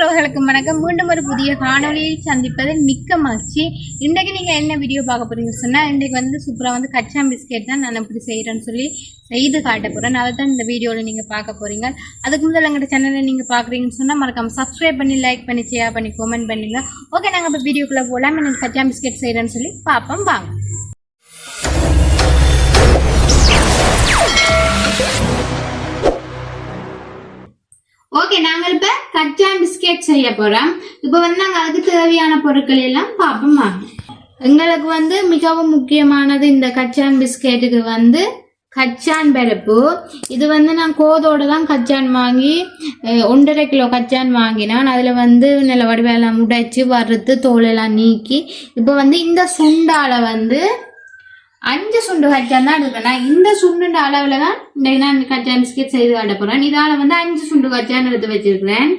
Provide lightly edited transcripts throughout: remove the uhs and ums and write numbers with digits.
உறவுகளுக்கு வணக்கம். மீண்டும் ஒரு புதிய காணொலியை சந்திப்பதில் மிக்க மகிழ்ச்சி. இன்றைக்கு நீங்கள் என்ன வீடியோ பார்க்க போறீங்கன்னு சொன்னால், இன்றைக்கு வந்து சூப்பராக வந்து கச்சா பிஸ்கெட் தான் நான் எப்படி செய்கிறேன்னு சொல்லி செய்து காட்ட போகிறேன். அதை தான் இந்த வீடியோவில் நீங்கள் பார்க்க போகிறீங்க. அதுக்கு முதல்ல எங்கள் சேனலில் நீங்கள் பார்க்குறீங்கன்னு சொன்னால் மறக்காம சப்ஸ்கிரைப் பண்ணி, லைக் பண்ணி, ஷேர் பண்ணி, கமெண்ட் பண்ணுங்க. ஓகே, நாங்கள் இப்போ வீடியோக்குள்ளே போகலாம். எனக்கு கச்சா பிஸ்கெட் செய்கிறேன்னு சொல்லி பார்ப்போம் வாங்க. ஓகே, நாங்கள் இப்ப கச்சா பிஸ்கெட் செய்ய போறோம். இப்ப வந்து நாங்க அதுக்கு தேவையான பொருட்கள் எல்லாம் பார்ப்போம் வாங்க. எங்களுக்கு வந்து மிகவும் முக்கியமானது இந்த கச்சான் பிஸ்கெட்டுக்கு வந்து கச்சான் பருப்பு. இது வந்து நான் கோதோட தான் கச்சான் வாங்கி 1.5 கிலோ கச்சான் வாங்கினான். அதுல வந்து நல்ல வடிவெல்லாம் உடைச்சு வறுத்து தோலெல்லாம் நீக்கி இப்ப வந்து இந்த சுண்டால வந்து 5 சுண்டு கச்சான் தான் எடுக்கிறேன். இந்த சுண்டுன்ற அளவுல தான் நான் கச்சான் பிஸ்கெட் செய்து காட்ட போறேன். இதால வந்து 5 சுண்டு கச்சான் எடுத்து வச்சிருக்கிறேன்.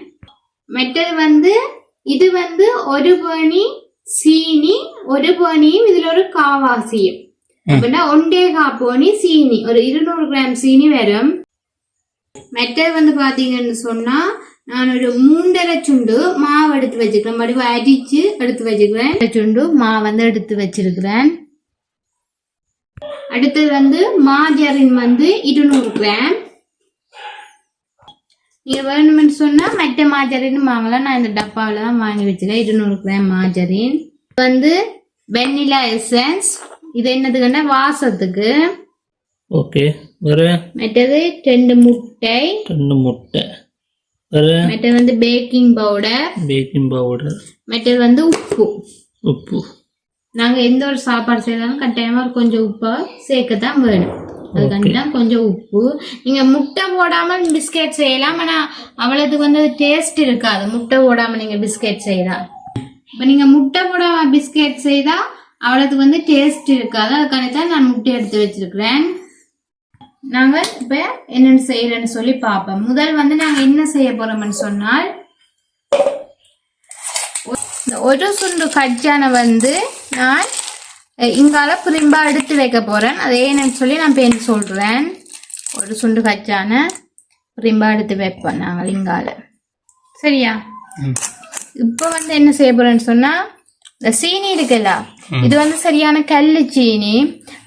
மற்றது வந்து இது வந்து 1 பேணி சீனி, 1 பேணியும் இதுல ஒரு காவாசியும், அப்படின்னா 1.25 பேணி சீனி, ஒரு 200 கிராம் சீனி வரும். மற்றது வந்து பாத்தீங்கன்னு சொன்னா நான் ஒரு 3.5 சுண்டு மாவு எடுத்து வச்சிருக்கிறேன். மறுபடியும் அடிச்சு எடுத்து வச்சிருக்கிறேன். சுண்டு மாவு வந்து எடுத்து வச்சிருக்கிறேன். அடுத்தது வந்து மாஜரின் வந்து 200 கிராம். நீங்க வேணும்னு சொன்னா மற்ற மாஜரின் வாங்கலாம். நான் இந்த டப்பாவில தான் வாங்கி வச்சிருக்கேன். 200 கிராம் மாஜரின். வந்து வெண்ணிலா எசன்ஸ். இது என்னதுக்குன்னா வாசத்துக்கு. ஓகே. வேற மற்றது 2 முட்டை. மற்றது வந்து பேக்கிங் பவுடர். மற்றது வந்து உப்பு. நாங்க எந்த ஒரு சாப்பாடு செய்தாலும் கட்டாயமா கொஞ்சம் உப்பா சேர்க்கத்தான் வேணும். அதுக்காண்டிதான் கொஞ்சம் உப்பு. நீங்க முட்டை போடாமல் பிஸ்கெட் செய்யலாம், ஆனா அவ்வளவுக்கு வந்து டேஸ்ட் இருக்காது முட்டை போடாம நீங்க பிஸ்கெட் செய்தா. இப்ப நீங்க முட்டை போடாம பிஸ்கெட் செய்தா அவ்வளவுக்கு வந்து டேஸ்ட் இருக்காது. அதுக்காண்டிதான் நான் முட்டை எடுத்து வச்சிருக்கிறேன். நாங்க இப்ப என்னென்ன செய்யறேன்னு சொல்லி பார்ப்போம். முதல் வந்து நாங்க என்ன செய்ய போறோம்னு சொன்னால், ஒரு சுண்டு கச்சான வந்து நான் இங்கால புரிம்பா எடுத்து வைக்க போறேன். அது ஏன்னு சொல்லி நான் பேர் சொல்றேன். ஒரு சுண்டு கச்சான புரிம்பா எடுத்து வைப்போம் நாங்கள் இங்கால. சரியா? இப்ப வந்து என்ன செய்ய போறேன்னு சொன்னா, இந்த சீனி இருக்குல்ல, இது வந்து சரியான கல்லு சீனி.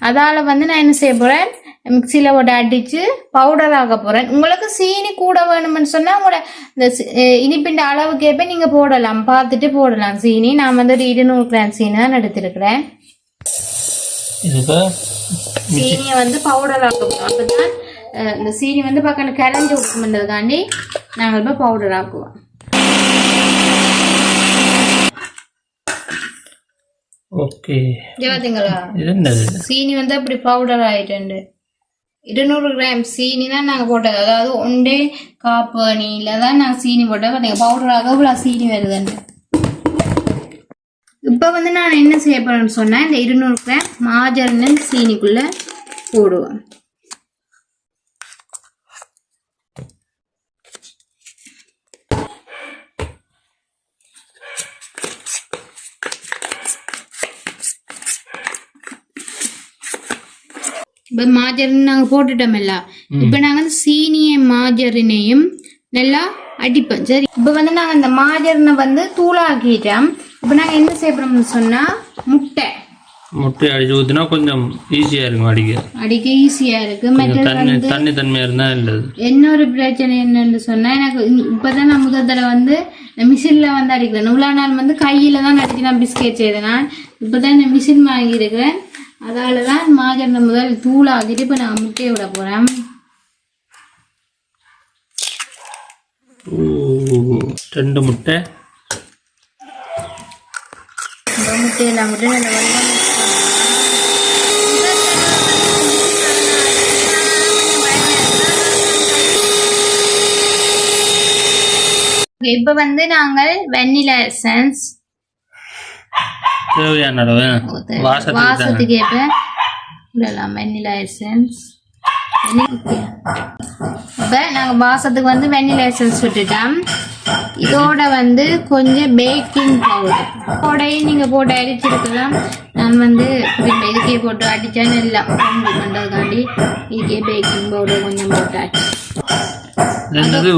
அதால வந்து நான் என்ன செய்ய போறேன், மிக்சியில போட்டு அடிச்சு பவுடர் ஆக போறேன். உங்களுக்கு சீனி கூட வேணும்னு சொன்னா உங்களோட இந்த இனிப்பின் அளவுக்கு ஏற்ப நீங்க போடலாம், பார்த்துட்டு போடலாம் சீனி. நான் வந்து 200 கிராம் சீனி தான் எடுத்திருக்கிறேன். சீனியை வந்து பவுடர் ஆக்க போறோம். அப்பதான் இந்த சீனி வந்து பக்கம் கரைஞ்சி விட்டுன்றதுக்காண்டி நாங்கள் இப்ப பவுடர் ஆக்குவோம். ஓகே, பாத்தீங்களா சீனி வந்து அப்படி பவுடர் ஆயிட்டு. 200 கிராம் சீனி தான் நாங்க போட்டது. அதாவது 1.25 பேணியில தான் நாங்க சீனி போட்டோம். பாத்தீங்க பவுடராக இவ்வளவு சீனி வருதுன்னு. இப்ப வந்து நான் என்ன செய்ய போறேன்னு சொன்னா, இந்த 200 கிராம் மாஜரின் சீனிக்குள்ள போடுவேன். இப்ப மாஜரின் நாங்க போட்டுட்டோம்ல, இப்ப நாங்க சீனிய மாஜரினையும் நல்லா அடிப்போம். சரி, இப்ப வந்து நாங்க இந்த மாஜரினை வந்து தூளாக்கிட்டோம். இப்ப நாங்க என்ன செய்யறோம்னு சொன்னா, முட்டை அடிச்சு ஊத்தினா கொஞ்சம் ஈஸியா இருக்கும். அடிக்க ஈஸியா இருக்கு. தண்ணி தன்மையா இருந்தா இல்லது. இன்னொரு பிரச்சனை என்னன்னு சொன்னா, எனக்கு இப்பதான் நான் முதல் தடவை வந்து மிஷின்ல வந்து அடிக்கிறேன். இவ்வளவு நாள் வந்து கையில தான் அடிச்சு நான் பிஸ்கெட் செய்தேன். நான் இப்பதான் இந்த மிஷின் வாங்கி இருக்கிறேன். அதாலதான் மாஜரினை முதல் தூளாகிட்டு இப்ப நான் முட்டையை விட போறேன். 2 முட்டை. முட்டையெல்லாம் மட்டும் நல்ல வடிவம். இப்ப வந்து நாங்கள் வெண்ணிலா எசன்ஸ் தேவையான வாசத்துக்கு ஏற்ப விடலாம். Vanilla essence. இப்ப நாங்க வாசத்துக்கு வந்து வெண்ணிலா எசன்ஸ் விட்டுட்டோம். இதோட வந்து கொஞ்சம் பேக்கிங் பவுடர் இதோடையும் நீங்க போட்டு அடிச்சிருக்கலாம். நான் வந்து இதுக்கே போட்டு அடிச்சேன்னு எல்லாம் பண்றதுக்காண்டி இதுக்கே பேக்கிங் பவுடர் கொஞ்சம் போட்டாச்சு.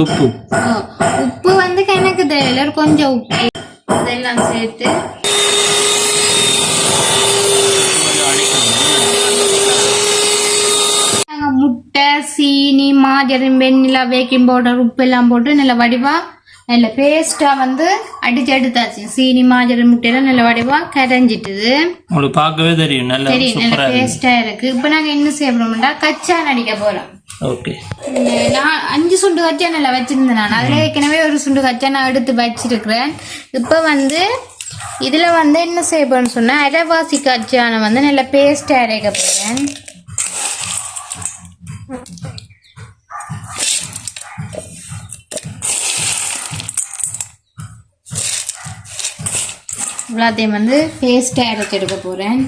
உப்பு உப்பு வந்து எனக்கு கருவேப்பிலையில கொஞ்சம் உப்பு இதெல்லாம் சேர்த்து முட்டை சீனி மாஜரின் வெண்ணிலா பேக்கிங் பவுடர் உப்பு எல்லாம் போட்டு நல்ல வடிவா நல்ல பேஸ்டா வந்து அடிச்சு எடுத்தாச்சு. சீனி மாஜரின் முட்டையெல்லாம் நல்ல வடிவா கரைஞ்சிட்டுது. உங்களுக்கு பார்க்கவே தெரியும் நல்ல பேஸ்டா இருக்கு. இப்ப நாங்க என்ன செய்யறோம்னா கச்சான் அடிக்க போறோம். ஓகே, நான் 5 சுண்டு கச்சான் நல்லா வச்சிருந்தேன். நான் அதுல ஏற்கனவே ஒரு சுண்டு கச்சான் நான் எடுத்து வச்சிருக்கிறேன். இப்ப வந்து இதுல வந்து என்ன செய்ய போறேன்னு சொன்னா அரைவாசி கச்சானை வந்து நல்ல பேஸ்டா அரைக்க போறேன். எல்லாத்தையும் வந்து பேஸ்டா அரைச்சி எடுக்க போறேன்.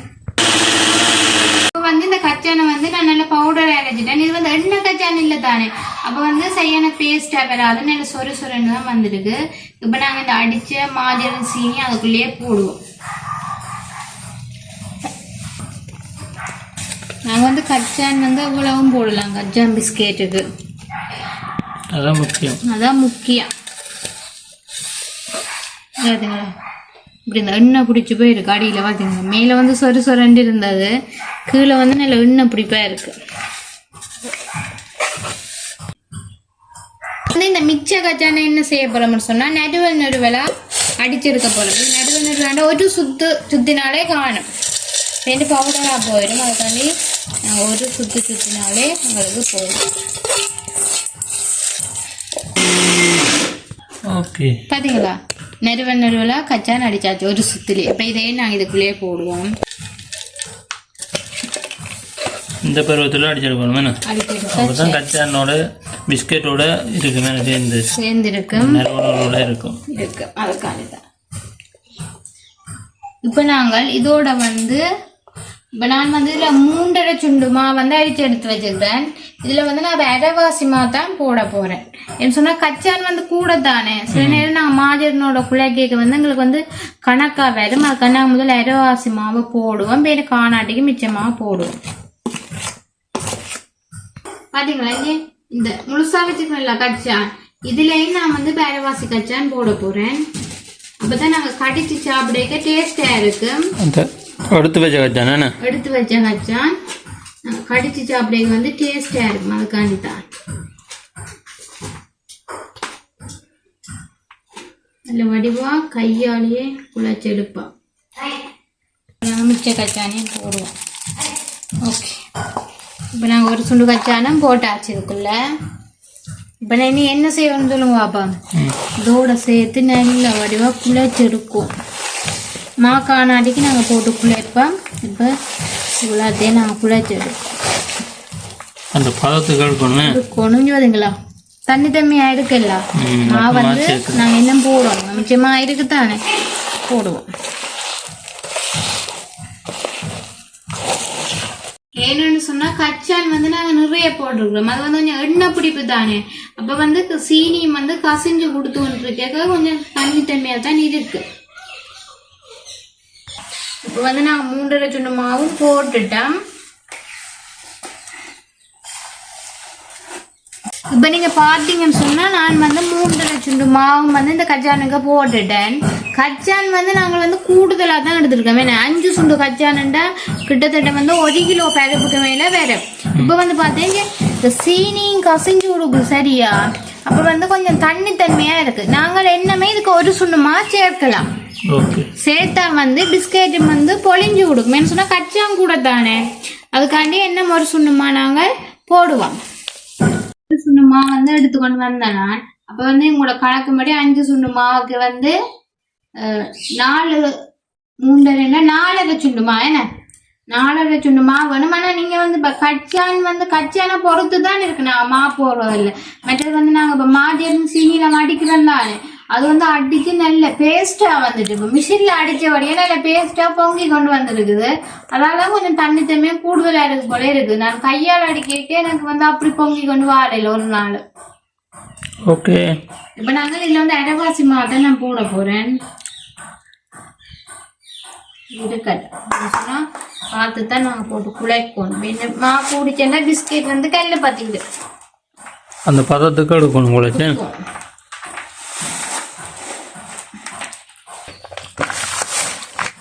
இப்போ வந்து இந்த கச்சானை வந்து நான் நல்ல பவுடர் அரைச்சிட்டேன். இது வந்து எண்ணெய் கச்சான் இல்லை தானே, அப்போ வந்து சரியான பேஸ்டா வராது, நல்ல சொரு சொரன்னு தான் வந்துருக்கு. இப்போ நாங்கள் இந்த அடிச்ச மாஜரின் சீனி அதுக்குள்ளேயே போடுவோம். நாங்கள் வந்து கச்சான் வந்து இவ்வளவும் போடலாம் கச்சான் பிஸ்கெட்டுக்கு. அதான் முக்கியம். பார்த்தீங்களா இப்படி இந்த எண்ணெய் பிடிச்சி போயிருக்கு. அடியில் பார்த்தீங்கன்னா மேலே வந்து சொரு சொரண்டு இருந்தது, கீழே வந்து நல்ல எண்ணெய் பிடிப்பா இருக்கு. வந்து இந்த மிச்ச கச்சான என்ன செய்ய போறோம்னு சொன்னா நடுவலா அடிச்செடுக்க போறோம். நடுவலா ஒரு சுத்தினாலே காணும், ரெண்டு பவுடரா போயிடும். அதுக்காண்டி நாங்கள் ஒரு சுத்தினாலே உங்களுக்கு போயிடும். ஓகே, பாத்தீங்களா நடுவலா கச்சான் அடிச்சாச்சு ஒரு சுத்திலே. இப்ப இதே நாங்கள் இதுக்குள்ளேயே போடுவோம். இந்த பருவத்தில் அடிச்சிருக்கணும். அப்பதான் கச்சானோட பிஸ்கெட்டோட இருக்கு சேர்ந்து இருக்கும் அதுக்காண்டிதான். இப்ப நாங்கள் இதோட வந்து இப்ப நான் வந்து இதுல 3.5 சுண்டுமா வந்து அடிச்சு எடுத்து வச்சிருக்கேன். இதுல வந்து நான் அரைவாசிமா தான் போட போறேன். என்ன சொன்னா கச்சான் வந்து கூட தானே, சில நேரம் நாங்க மாஜரனோட குழாய்க்கு வந்து எங்களுக்கு வந்து கணக்கா வரும். அதுக்காக நாங்கள் முதல்ல அரைவாசி மாவை போடுவோம், பேரு காணாட்டிக்கு மிச்சமா போடுவோம். பாத்தீங்களா இந்த முழுசா வச்சுக்கணும்ல கச்சான், இதுலயும் நான் வந்து அரைவாசி கச்சான் போட போறேன். அப்பதான் நாங்க கடிச்சு சாப்பிட டேஸ்டா இருக்கு. எடுத்து வச்ச கச்சான் கடிச்சு சாப்பிட வந்து டேஸ்டா இருக்கும். அதுக்காண்டி தான் நல்ல வடிவா கையாலேயே குழச்சி எடுப்போம். மிச்ச கச்சானையும் போடுவோம். ஓகே, இப்போ நாங்கள் ஒரு சுண்டு கச்சானம் போட்டாச்சு இதுக்குள்ள. இப்போ நான் இனி என்ன செய்வோம்னு சொல்லுங்க பாப்பா. இதோட சேர்த்து நல்ல வடிவா குழச்சி எடுக்கும். மாக்கானாடிக்கு நாங்கள் போட்டு குழைப்போம். இப்போ இவ்வளோத்தையும் நாங்கள் குழைச்சி எடுப்போம். அந்த பதத்துக்கு கொணுஞ்சு வருங்களா தண்ணி தம்மியா இருக்குல்ல, நான் வந்து நாங்கள் என்ன போடுவோம் மிச்சமா இருக்குத்தானே போடுவோம். ஏன்னு சொன்னா கச்சான் வந்து நாங்க நிறைய போட்டிருக்கிறோம். அது வந்து கொஞ்சம் எண்ணெய் பிடிப்பு தானே, அப்ப வந்து சீனியும் வந்து கசிஞ்சு கொடுத்துட்டு இருக்க கொஞ்சம் தண்ணி தண்ணியா தான் இருக்கு. இப்ப வந்து நாங்க 3.5 சுண்டு மாவும் போட்டுட்டோம். இப்ப நீங்க பாத்தீங்கன்னு சொன்னா நான் வந்து 3.5 சுண்டு மாவும் வந்து இந்த கச்சானுக்கு போட்டுட்டேன். கச்சான் வந்து நாங்கள் வந்து கூடுதலா தான் எடுத்துருக்கோம். ஏன்னா 5 சுண்டு கச்சானுண்டா கிட்டத்தட்ட வந்து 1 கிலோ பருப்புக்கு மேல வேற. இப்ப வந்து பாத்தீங்க இந்த சீனியும் கசிஞ்சு கொடுக்கும் சரியா, அப்ப வந்து கொஞ்சம் தண்ணியா இருக்கு. நாங்கள் என்னமே இதுக்கு ஒரு சுண்டுமா சேர்க்கலாம். சேர்த்தா வந்து பிஸ்கெட் வந்து பொழிஞ்சு கொடுக்கும். சொன்னா கச்சான் கூட தானே, அதுக்காண்டி என்ன ஒரு சுண்டுமா நாங்கள் போடுவோம். சுண்டு மா வந்து எடுத்துக்கொண்டு வந்தேன் நான். அப்ப வந்து எங்களோட கணக்கு படி 5 சுண்டு மாவுக்கு வந்து 4 சுண்டு மா என்ன 4.5 சுண்டு மா வேணும். ஆனா நீங்க வந்து இப்ப கச்சான பொறுத்து தான் இருக்கு. நாங்க மா போடுறது இல்லை. மற்றது வந்து நாங்க இப்ப மாஜரின் சீனியில அடிக்கிறோம்தானே, அது வந்து அடிச்சு நல்ல பேஸ்டா வந்துட்டு இப்போ மிஷின்ல அடிச்சபடியே நல்ல பேஸ்டா பொங்கி கொண்டு வந்துருக்குது. அதனால கொஞ்சம் தண்ணித்தன்மையா கூடுதலா இருக்கு போல இருக்கு. நான் கையால் அடிக்க எனக்கு வந்து அப்படி பொங்கி கொண்டு வரல ஒரு நாள். ஓகே, இப்ப நாங்க இதுல வந்து அரைவாசி மாவை நான் போட போறேன். இருக்கட்டும் பார்த்துதான் நாங்க போட்டு குழைக்கணும். மா குடிச்சேன்னா பிஸ்கெட் வந்து கையில பாத்தீங்க அந்த பதத்துக்கு எடுக்கணும் குழைச்சு.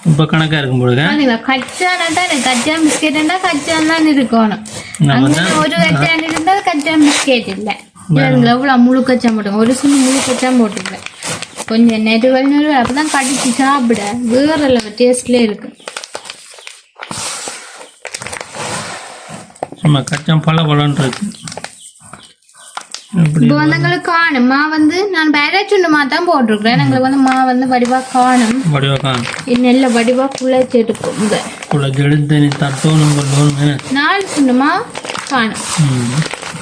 இப்போ கணக்காக இருக்கும் போது கச்சான் கச்சான் பிஸ்கெட் கச்சான் தான் இருக்கணும். ஒரு கச்சான் இருந்தால் கச்சான் பிஸ்கெட் இல்லை. எவ்வளோ முழு கச்சான் போட்டுங்க, ஒரு சின்ன முழு கச்சான் போட்டுருக்கேன். கொஞ்சம் நெருவல் அப்பதான் கடிச்சு சாப்பிட வேற லெவல் டேஸ்ட்ல இருக்கு. சும்மா கச்சான் பல பலன்னு இருக்கு. இப்போ வந்து எங்களுக்கு காணும் மா வந்து நான் பேராச்சுண்டு மா தான் போட்டிருக்கிறேன். எங்களுக்கு வந்து மா வந்து வடிவா காணும், நெல்ல வடிவா குழைச்சி எடுக்கும். நாலு சுண்டுமா காணும்.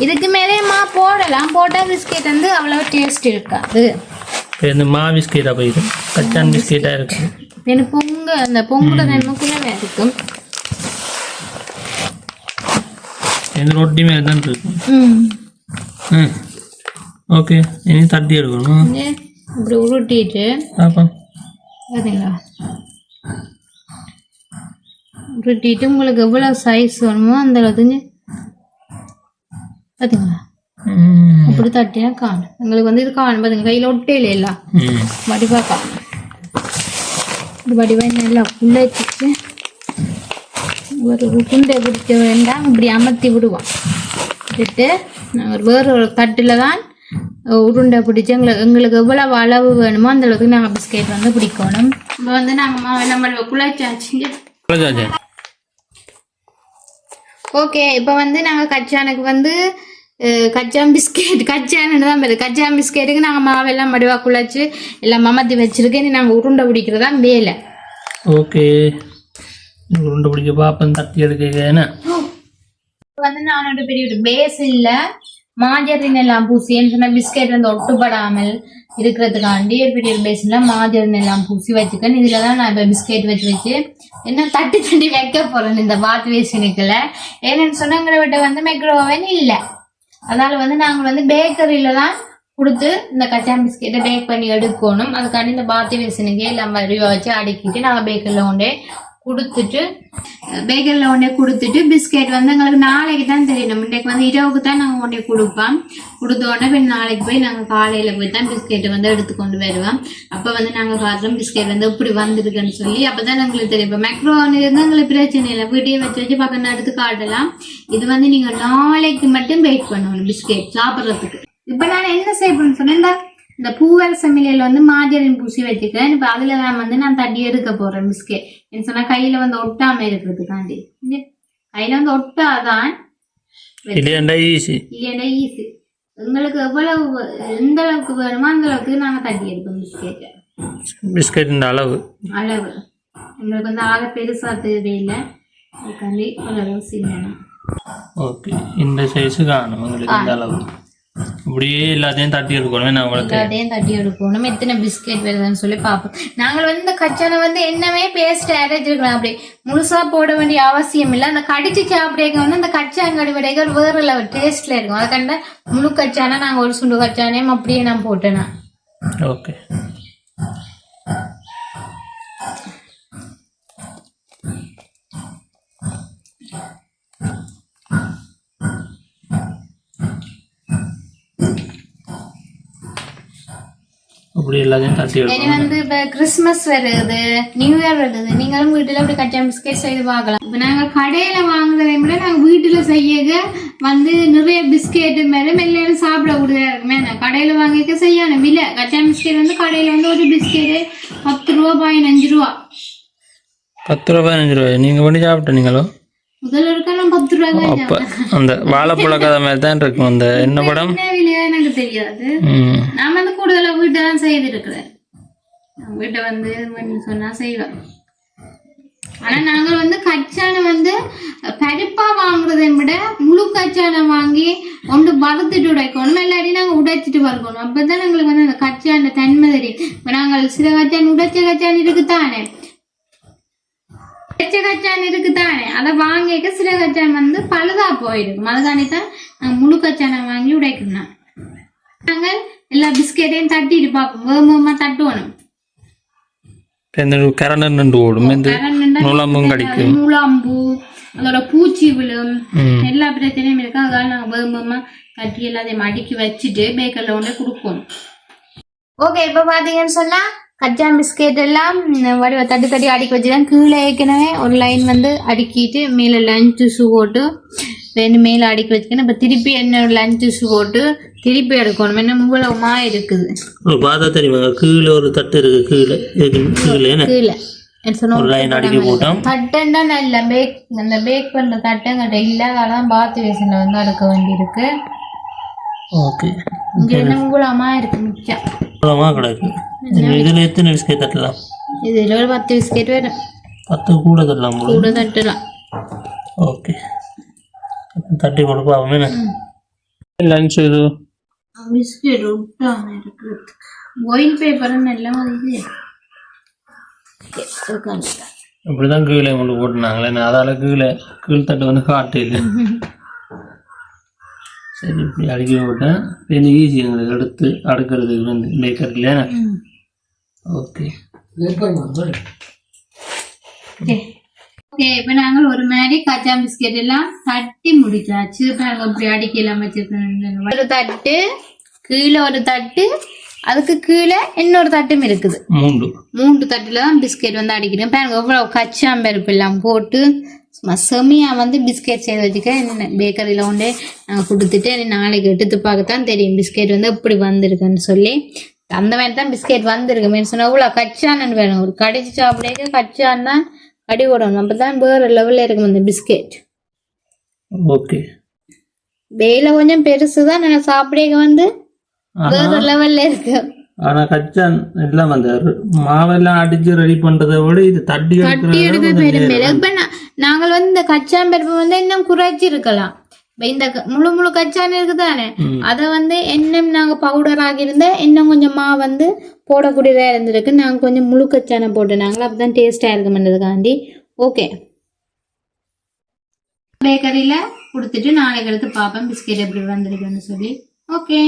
இதுக்கு மேலே மா போடலாம், போட்டா பிஸ்கெட் வந்து அவ்வளவு டேஸ்ட் இருக்காது. இந்த மா பிஸ்கெட்டா போயிது, கச்சான் பிஸ்கெட்டா இருக்கு. எனக்கு பொங்க அந்த பொங்குட நன்மைக்குள்ளே இருக்கும். ரொட்டி மேலே தான் இருக்கு. ஓகே, இனி தட்டி எடுக்கணும். இப்படி உருட்டிட்டு பார்த்தீங்களா, உருட்டிட்டு உங்களுக்கு எவ்வளோ சைஸ் வேணுமோ அந்த அளவுக்கு பார்த்தீங்களா அப்படி தட்டினா காணும். எங்களுக்கு வந்து இது காணும் பார்த்தீங்க, கையில் ஒட்டையில இல்லை வடிவா காணும். இது வடிவா நல்லா குள்ளைச்சிட்டு ஒரு குண்டை பிடிக்க வேண்டாம், இப்படி அமர்த்தி விடுவோம். விட்டுட்டு நாங்கள் வேறு ஒரு தட்டில் தான் உருண்டை பிடிச்சி எங்களுக்கு எவ்வளவு அளவு வேணுமோ அந்த அளவுக்கு நாங்கள் பிஸ்கெட் வந்து பிடிக்கணும். இப்போ வந்து நாங்கள் நம்ம குழைச்சாச்சு. ஓகே, இப்போ வந்து நாங்கள் கச்சானுக்கு வந்து கச்சான் பிஸ்கெட் கச்சான்னு தான் வருது. கச்சான் பிஸ்கெட்டுக்கு நாங்கள் மாவெல்லாம் மடிவாக குழைச்சி எல்லாம் மமத்தி வச்சிருக்கேன். நாங்கள் உருண்டை பிடிக்கிறதா வேலை. ஓகே, உருண்டை பிடிக்க பாப்பேன் தட்டி எடுக்க. வந்து நான் ஒரு பெரிய பேஸ் இல்லை மாஜரின் எல்லாம் பூசி சொன்னா பிஸ்கெட் வந்து ஒட்டுப்படாமல் இருக்கிறதுக்காண்டி பெரிய பேஸ்ல மாஜரின் எல்லாம் பூசி வச்சுக்கேன். இதுலதான் நான் இப்ப பிஸ்கெட் வச்சு என்ன தட்டி வைக்க போறேன் இந்த வாட் வேஷனுக்குல. ஏன்னு சொன்னா எங்களை விட்ட வந்து மைக்ரோவேவன் இல்லை, அதனால வந்து நாங்க வந்து பேக்கரியில தான் கொடுத்து இந்த கச்சான் பிஸ்கெட்டை பேக் பண்ணி எடுக்கணும். அதுக்காண்டி இந்த பாத்தி வேஷனுக்கு எல்லாம் வரிவா வச்சு அடுக்கிட்டு நாங்க பேக்கரியில கொண்டே கொடுத்துட்டு பிஸ்கெட் வந்து எங்களுக்கு நாளைக்கு தான் தெரியணும். இன்றைக்கு வந்து இரவுக்கு தான் நாங்கள் கொண்டே கொடுப்போம். கொடுத்த உடனே போய் நாளைக்கு போய் நாங்கள் காலையில் போய் தான் பிஸ்கெட்டை வந்து எடுத்துக்கொண்டு வருவோம். அப்போ வந்து நாங்கள் காட்டுறோம் பிஸ்கெட் வந்து இப்படி வந்துருக்குன்னு சொல்லி. அப்போ தான் எங்களுக்கு தெரியும். இப்போ மேக்ரோன்னு இருந்தால் எங்களுக்கு பிரச்சனை இல்லை, வீட்டையே வச்சு பக்கம் எடுத்து காட்டலாம். இது வந்து நீங்கள் நாளைக்கு மட்டும் வெயிட் பண்ணணும் பிஸ்கெட் சாப்பிட்றதுக்கு. இப்போ நான் என்ன செய்யணும்னு சொன்னேன், இந்த பூவரச சமையலில் வந்து மாஜரின் பூசி வச்சுக்கிறேன். இப்போ அதில் தான் வந்து நான் தட்டி எடுக்க போகிறேன் பிஸ்கெட். என்ன சொன்னால் கையில் வந்து ஒட்டாமல் இருக்கிறதுக்காண்டி, கையில் வந்து ஒட்டாதான் இல்லையாண்டா ஈஸி. எங்களுக்கு எவ்வளவு எந்த அளவுக்கு வேணுமோ அந்த அளவுக்கு நாங்கள் தட்டி எடுப்போம் பிஸ்கெட்டை. பிஸ்கெட் அளவு எங்களுக்கு வந்து ஆக பெருசாக தேவையில்லை, அதுக்காண்டி ஓரளவு சின்னணும். ஓகே, இந்த சைஸு காணும் உங்களுக்கு இந்த அளவு. இப்படியே எல்லாத்தையும் தட்டி எடுக்கணும். எல்லாத்தையும் தட்டி எடுக்கணும். எத்தனை பிஸ்கெட் வருதுன்னு சொல்லி பார்ப்போம். நாங்கள் வந்து இந்த கச்சானை வந்து என்னமே பேஸ்ட் அரைச்சிருக்கலாம், அப்படி முழுசா போட வேண்டிய அவசியம் இல்லை. அந்த கடிச்சு சாப்பிடக்க வந்து அந்த கச்சான் கடிவடைக்கு ஒரு வேறு லெவல் டேஸ்ட்ல இருக்கும். அதை கண்ட முழு கச்சானை நாங்கள் ஒரு சுண்டு கச்சானையும் அப்படியே நான் போட்டேன்னா. ஓகே, அப்படி எல்லாத்தையும் தட்டி எடுக்கணும். வந்து இப்ப கிறிஸ்துமஸ் வருது, நியூ இயர் வருது, நீங்களும் வீட்டுல அப்படி கச்சான் பிஸ்கெட் செய்து பார்க்கலாம். இப்ப நாங்க கடையில வாங்குறதை விட நாங்க வீட்டுல செய்ய வந்து நிறைய பிஸ்கெட் மேல மெல்ல சாப்பிட கூடியதா இருக்குமே. கடையில வாங்கிக்க செய்யணும் விலை. கச்சான் பிஸ்கெட் வந்து கடையில வந்து ஒரு பிஸ்கெட் 10 ரூபா 15 ரூபா. 10 ரூபா 15 ரூபாய் நீங்க பண்ணி சாப்பிட்டீங்களோ? முதல்ல இருக்கலாம் 10 ரூபாய். அப்ப அந்த வாழைப்பழ கதை மாதிரி தான் இருக்கும். அந்த என்ன படம் எனக்கு தெரியாது. நான் வந்து கூடுதலா வீட்டை தான் செய்து இருக்கிறேன். வீட்டை வந்து சொன்னா செய்வேன். ஆனா நாங்க வந்து கச்சானை வந்து பருப்பா வாங்குறதை விட முழு கச்சானை வாங்கி ஒன்று வறுத்துட்டு உடைக்கணும், இல்லாட்டி நாங்க உடைச்சிட்டு வறுக்கணும். அப்பதான் எங்களுக்கு வந்து அந்த கச்சான தன்மை தெரியும். இப்ப நாங்கள் சில கச்சான் உடைச்ச கச்சான் இருக்குதானே, கச்சான் இருக்குதானே, அதை வாங்கிக்க சில கச்சான் வந்து பழுதா போயிடும். அதுக்காண்டித்தான் நாங்க முழு கச்சானை வாங்கி உடைக்கணும். நாங்கள் எல்லா பிஸ்கெட்டையும் தட்டிட்டு பார்ப்போம், வேகமா தட்டுவணும். நூலாம்பு அதோட பூச்சி விழும் எல்லா பிரச்சனையும் இருக்கு. அதனால நாங்க வேகமா தட்டி எல்லாத்தையும் அடுக்கி வச்சுட்டு பேக்கர்ல கொண்டு கொடுப்போம். ஓகே, இப்ப பாத்தீங்கன்னு சொன்னா கச்சான் பிஸ்கெட் எல்லாம் வடிவ தட்டி தட்டி அடுக்கி வச்சுதான் கீழே ஏற்கனவே ஒரு லைன் வந்து அடுக்கிட்டு மேலே லஞ்ச் ஜூஸ் போட்டு ரெண்டு மேலே அடுக்கி வச்சுக்கணும். இப்போ திருப்பி என்ன லஞ்ச் ஜூஸ் போட்டு திருப்பி எடுக்கணும். என்ன இவ்வளவுமா இருக்குது பார்த்தா தெரியுமா? கீழே ஒரு தட்டு இருக்கு, கீழே தட்டுன்னா நல்ல பேக் அந்த பேக் பண்ற தட்டுங்கிட்ட இல்லாதான் பாத் வேஷன்ல வந்து அடுக்க வேண்டியிருக்கு. ஓகே, இங்க என்ன இவ்வளவுமா இருக்கு மிச்சம் கிடக்கு. இதுல எத்தனை பிஸ்கெட் தட்டலாம்? இதுல ஒரு 10 பிஸ்கெட் வரும். 10 கூட தட்டலாம், கூட தட்டலாம். ஓகே, தட்டி கொடுப்பாமே. லஞ்ச் இது பிஸ்கெட் விட்டாம இருக்கு. ஆயில் பேப்பர் எல்லாம் இது இப்படிதான் கீழே கொண்டு போட்டுனாங்களே, அதால கீழ் தட்டு வந்து காட்டு இல்லை. சரி, இப்படி அடுக்கி போட்டேன். இது ஈஸி எங்களுக்கு எடுத்து அடுக்கிறதுக்கு வந்து மேக்கர் இல்லையா? ஓகே ஓகே, இப்போ நாங்கள் ஒரு மாதிரி கச்சா பிஸ்கெட் எல்லாம் தட்டி முடிச்சாச்சு. அப்படி அடிக்கலாம் வச்சிருக்கோம். ஒரு தட்டு கீழே, ஒரு தட்டு அதுக்கு கீழே இன்னொரு தட்டும் இருக்குது. 3 தட்டுல தான் பிஸ்கெட் வந்து அடிக்கிறேன். பாருங்க எவ்வளவு கச்சாம்பருப்பு எல்லாம் போட்டு செம்மையா வந்து பிஸ்கெட் செய்து வச்சுக்க. என்ன பேக்கரியில கொண்டே நாங்கள் கொடுத்துட்டு நாளைக்கு எடுத்து பார்க்கத்தான் தெரியும் பிஸ்கெட் வந்து எப்படி வந்திருக்குன்னு சொல்லி. அந்த மாதிரி தான் பிஸ்கெட் வந்திருக்கு. மீன் சொன்னா இவ்வளோ கச்சான்னு வேணும். ஒரு கடிச்சு சாப்பிடக்க கச்சான் தான் கடி போடணும். அப்பதான் வேற லெவல்ல இருக்கும் அந்த பிஸ்கெட். ஓகே, வேலை கொஞ்சம் பெருசுதான், நான் சாப்பிடக்க வந்து வேற லெவல்ல இருக்கு. ஆனா கச்சான் எல்லாம் வந்து மாவெல்லாம் அடிச்சு ரெடி பண்றதை விட இது தட்டி எடுக்க பெருமை. நாங்கள் வந்து இந்த கச்சான் பருப்பு வந்து இன்னும் குறைச்சி இருக்கலாம். இந்த முழு கச்சான் இருக்குதானே, அதை வந்து இன்னும் நாங்க பவுடர் ஆகியிருந்தா இன்னும் கொஞ்சம் மா வந்து போடக்கூடியதா இருந்திருக்கு. நாங்க கொஞ்சம் முழு கச்சானை போட்டு நாங்கள் அப்பதான் டேஸ்டா இருக்கும்ன்றதுக்காண்டி. ஓகே, பேக்கரியில கொடுத்துட்டு நாளைக்கு எடுத்து பார்ப்பேன் பிஸ்கெட் எப்படி வந்திருக்குன்னு சொல்லி. ஓகே,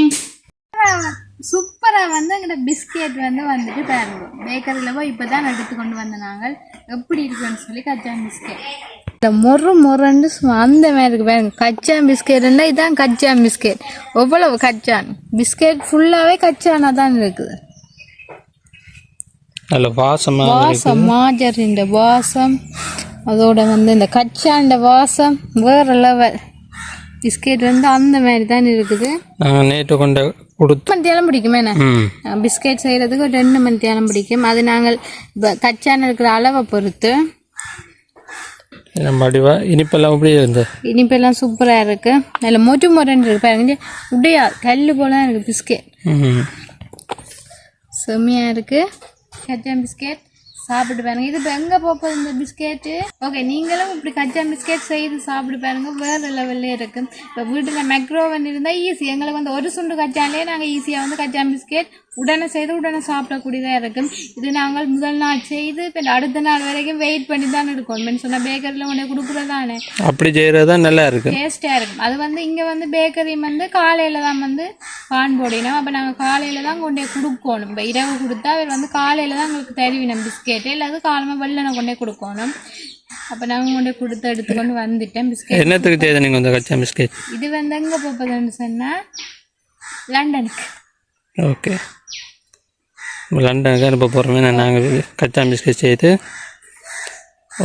சூப்பரா வந்து எங்கட பிஸ்கெட் வந்து வந்துட்டு பாருங்க. பேக்கரியில போய் இப்பதான் எடுத்து கொண்டு வந்த நாங்கள் எப்படி இருக்குன்னு சொல்லி கச்சான் பிஸ்கெட். இந்த மொறுன்னு அந்த மாதிரி இருக்கு பாருங்க. கச்சான் பிஸ்கெட்னா இதான் கச்சான் பிஸ்கெட். எவ்வளவு கச்சான் பிஸ்கெட் ஃபுல்லாவே கச்சானா தான் இருக்குது. வாசம் மாஜரின் வாசம், அதோட வந்து இந்த கச்சாண்ட வாசம் வேற லெவல். பிஸ்கெட் வந்து அந்த மாதிரி தான் இருக்குது. நேற்று கொண்ட மணித்தியாலம் பிடிக்குமே. பிஸ்கெட் செய்யறதுக்கு ஒரு 2 மணித்தியாலம் பிடிக்கும். அது நாங்கள் கச்சான இருக்கிற அளவை பொறுத்து. இனிப்பெல்லாம் எப்படி இருந்து? இனிப்பெல்லாம் சூப்பரா இருக்கு. நல்ல மொறுன்னு இருக்கு பாருங்க. உடையா கல்லு போல இருக்கு பிஸ்கெட். செம்மையா இருக்கு கச்சான் பிஸ்கெட். சாப்பிட்டு பாருங்க. இது இப்போ எங்கே போகுது இந்த பிஸ்கெட்டு? ஓகே, நீங்களும் இப்படி கச்சான் பிஸ்கெட் செய்து சாப்பிட்டு பாருங்க. வேறு லெவல்லே இருக்குது. இப்போ வீட்டில் மைக்ரோவன் இருந்தால் ஈஸி. எங்களுக்கு வந்து ஒரு சுண்டு கச்சான்லேயே நாங்கள் ஈஸியாக வந்து கச்சான் பிஸ்கெட் உடனே செய்து உடனே சாப்பிடக்கூடியதாக இருக்கும். இது நாங்கள் முதல் நாள் செய்து இப்போ அடுத்த நாள் வரைக்கும் வெயிட் பண்ணி தான் எடுக்கணும். சொன்னால் பேக்கரியில் கொண்டு கொடுக்குறதானே, அப்படி செய்கிறது நல்லா இருக்கும், டேஸ்ட்டாக இருக்கும். அது வந்து இங்கே வந்து பேக்கரி வந்து காலையில் தான் வந்து பான் போடினோம். அப்போ நாங்கள் காலையில் தான் கொண்டே கொடுக்கணும். இப்போ இரவு கொடுத்தா அவர் வந்து காலையில் தான் எங்களுக்கு தருவினோம் பிஸ்கெட்டு. இல்லாத காலமாக வெள்ளனை கொண்டே கொடுக்கணும். அப்போ நாங்கள் கொண்டே கொடுத்து எடுத்துக்கொண்டு வந்துட்டேன் பிஸ்கெட். என்னத்துக்கு தேவை நீங்கள் வந்து கச்சா பிஸ்கெட்? இது வந்து எங்கே போகுதுன்னு சொன்னால் லண்டனுக்கு. ஓகே, லண்டனுக்கு அனுப்ப போகிறோமே நாங்கள் கச்சா பிஸ்கெட் செய்து.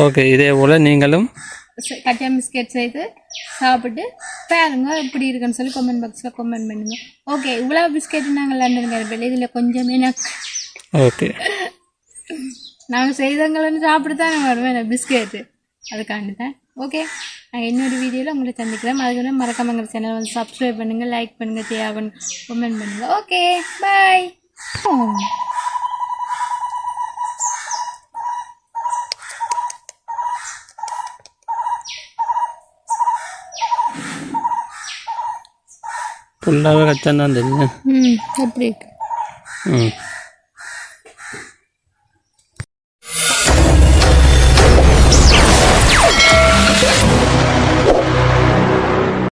ஓகே, இதே போல் நீங்களும் கச்சா பிஸ்கெட் செய்து சாப்பிட்டு பாருங்க எப்படி இருக்குன்னு சொல்லி கமெண்ட் பாக்ஸில் கமெண்ட் பண்ணுங்க. ஓகே, இவ்வளோ பிஸ்கெட் நாங்கள் லண்டனுக்கு அனுப்பல. இதில் கொஞ்சம் எனக்கு ஓகே நாங்கள் செய்தவங்களும் சாப்பிட்டு தான் வருவேன் பிஸ்கெட்டு, அதுக்காண்டி தான். ஓகே, நாங்கள் இன்னொரு வீடியோவில் உங்களை சந்திக்கிறோம். அதுக்கு மறக்காம எங்கள் சேனலை வந்து சப்ஸ்கிரைப் பண்ணுங்கள், லைக் பண்ணுங்கள், ஷேர் பண்ணுங்கள், கமெண்ட் பண்ணுங்கள். ஓகே, பாய். ஃபுல்லாகவே கச்சான் தான் தெரியும். எப்படி இருக்கு?